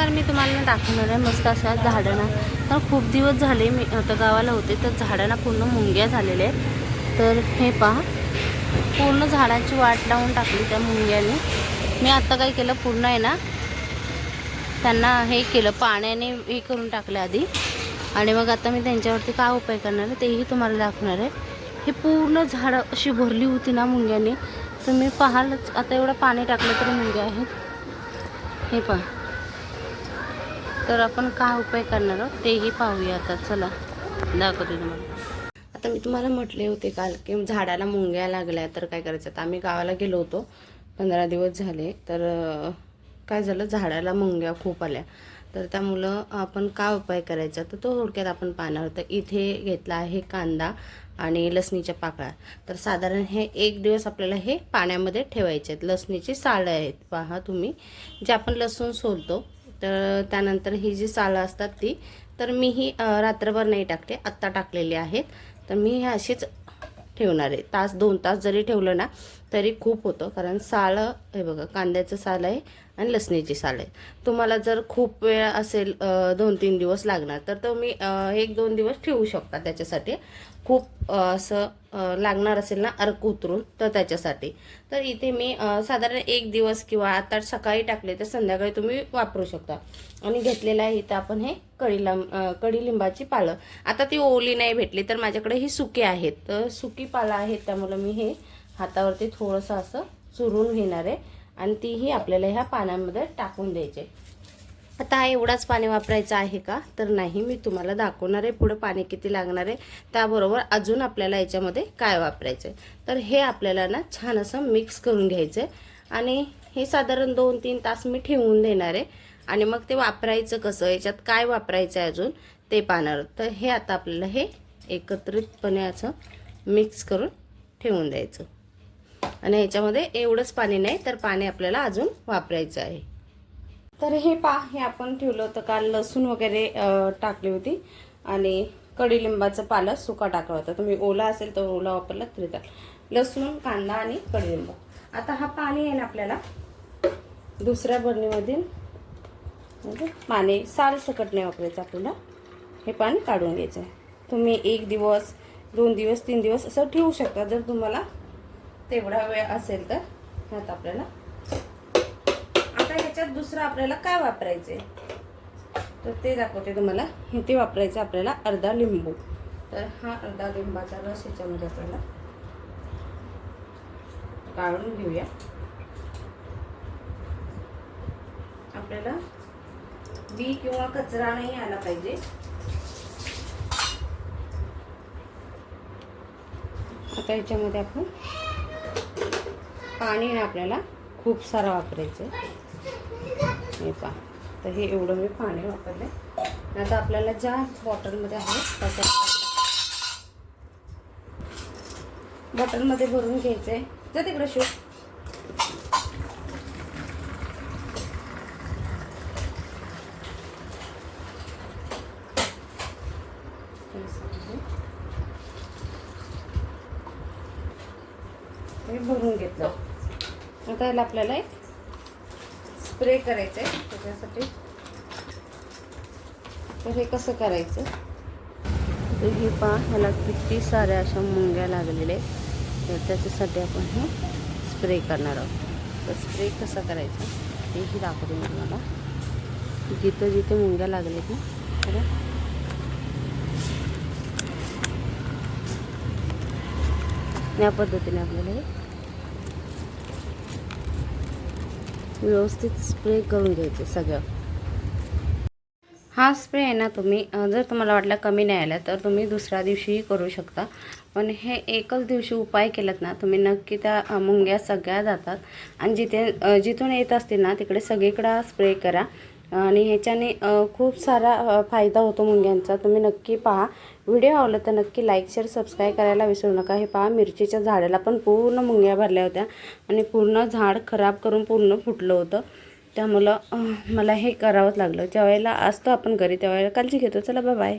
नमस्कार, मी तुम्हाला दाखवणार आहे मस्त अशा झाडांना. तर खूप दिवस झाले मी आता गावाला होते, तर झाडांना पूर्ण मुंग्या झालेल्या आहेत. तर हे पहा, पूर्ण झाडाची वाट लावून टाकली त्या मुंग्याने. मी आता काय केलं, पूर्ण आहे ना त्यांना हे केलं, पाण्याने हे करून टाकलं आधी. आणि मग आता मी त्यांच्यावरती काय उपाय करणार आहे तेही तुम्हाला दाखवणार आहे. हे पूर्ण झाडं अशी भरली होती ना मुंग्याने. तर मी पाहालच, आता एवढं पाणी टाकलं तरी मुंग्या आहेत. हे पहा. तर आपण काय उपाय करणार आहोत तेही पाहूया. आता चला दाखवते तुम्हाला. आता मी तुम्हाला म्हटले होते काल की झाडाला मुंग्या लागल्या तर काय करायचं. आता आम्ही गावाला गेलो होतो, 15 दिवस झाले. तर काय झालं, झाडाला मुंग्या खूप आल्या. तर त्यामुळं आपण काय उपाय करायचा तर तो थोडक्यात आपण पाहणार होतं. इथे घेतला आहे कांदा आणि लसणीच्या पाकळ्या. तर साधारण हे 1 दिवस आपल्याला हे पाण्यामध्ये ठेवायचे आहेत. लसणीची सालं आहेत पहा तुम्ही, जे आपण लसूण सोलतो. तर त्यानंतर ही जी सालं असतात ती, तर मी ही रात्रभर नाही टाकते, आत्ता टाकलेली आहेत. तर मी हे अशीच ठेवणार आहे. 2 तास जरी ठेवलं ना तरी खूप होतं, कारण सालं हे बघा, कांद्याचं साल आहे आणि लसणीची साल आहे. तुम्हाला जर खूप वेळ असेल, 2-3 दिवस लागणार, तर तुम्ही 1-2 दिवस ठेवू शकता. त्याच्यासाठी खूप असं लागणार असेल ना अर्क उतरून, तर त्याच्यासाठी. तर इथे मी साधारण 1 दिवस किंवा आता सकाळी टाकले तर संध्याकाळी तुम्ही वापरू शकता. आणि घेतलेलं आहे इथं आपण हे कडीलिंबाची पालं. आता ती ओली नाही भेटली तर माझ्याकडे ही सुकी आहेत. तर सुकी पालं आहेत, त्यामुळे मी हे हातावरती थोडंसं असं चुरून घेणार आहे आणि तीही आपल्याला ह्या पाण्यामध्ये टाकून द्यायचे. आता हा एवढाच पाणी वापरायचं आहे का, तर नाही, मी तुम्हाला दाखवणार आहे पुढं पाणी किती लागणार आहे, त्याबरोबर अजून आपल्याला याच्यामध्ये काय वापरायचं आहे. तर हे आपल्याला ना छान असं मिक्स करून घ्यायचं आहे आणि हे साधारण 2-3 तास मी ठेवून देणार आहे. आणि मग ते वापरायचं कसं, याच्यात काय वापरायचं आहे अजून ते पाहणार. तर हे आता आपल्याला हे एकत्रितपणे असं मिक्स करून ठेवून द्यायचं. आणि ह्याच्यामध्ये एवढंच पाणी नाही, तर पाणी आपल्याला अजून वापरायचं आहे. तर हे हे आपण ठेवलं होतं काल, लसूण वगैरे टाकली होती आणि कडीलिंबाचं पाला सुका टाकला होता. तुम्ही ओला असेल तर ओला वापरला तरी चालेल. लसूण, कांदा आणि कडीलिंबा. आता हा पाणी आहे ना आपल्याला दुसऱ्या बरणीमधील, म्हणजे पाणी साल सकट नाही वापरायचं आपल्याला, हे पाणी काढून घ्यायचं आहे. तुम्ही 1 दिवस, 2 दिवस, 3 दिवस असं ठेवू शकता जर तुम्हाला तेवढा वेळ असेल तर. आता आपल्याला ह्याच्यात दुसरं आपल्याला काय वापरायचे तर ते दाखवते तुम्हाला. ते वापरायचं आपल्याला अर्धा लिंबू. तर हा अर्धा लिंबाचा रस याच्यामध्ये आपल्याला काढून घेऊया. आपल्याला बी किंवा कचरा नाही आला पाहिजे. आता याच्यामध्ये आपण पाणी ना आपल्याला खूप सारं वापरायचं. हे पहा, तर हे एवढं मी पाणी वापरले. आता आपल्याला ज्या बॉटलमध्ये आहे त्याच्या बॉटलमध्ये भरून घ्यायचं आहे. जा तिकडे शो. हे भरून घेतलं. आता याला आपल्याला एक स्प्रे करायचं आहे त्याच्यासाठी. तर हे कसं करायचं, तर हे पहा, ह्याला किती साऱ्या अशा मुंग्या लागलेल्या आहेत. तर त्याच्यासाठी आपण हे स्प्रे करणार आहोत. तर स्प्रे कसा करायचा तेही दाखवते मी तुम्हाला. जिथं जिथे मुंग्या लागलेत ना, तर या पद्धतीने आपल्याला हे व्यवस्थित स्प्रे करून घ्यायचे सगळं. हा स्प्रे आहे ना, तुम्ही जर तुम्हाला वाटलं कमी नाही आला तर तुम्ही दुसऱ्या दिवशीही करू शकता. पण हे एकच दिवशी उपाय केलात ना तुम्ही, नक्की त्या मुंग्या सगळ्या जातात. आणि जिथून येत असतील ना तिकडे सगळीकडे स्प्रे करा. आणि ह्याच्याने खूप सारा फायदा होतो मुंग्यांचा. तुम्ही नक्की पहा. व्हिडिओ आवडला तर नक्की लाईक, शेअर, सबस्क्राईब करायला विसरू नका. हे पहा, मिरचीच्या झाडाला पण पूर्ण मुंग्या भरल्या होत्या आणि पूर्ण झाड खराब करून पूर्ण फुटलं होतं. त्यामुळं मला हे करावंच लागलं. ज्यावेळेला असतो आपण घरी त्यावेळेला काळजी घेतो. चला, बाय बाय.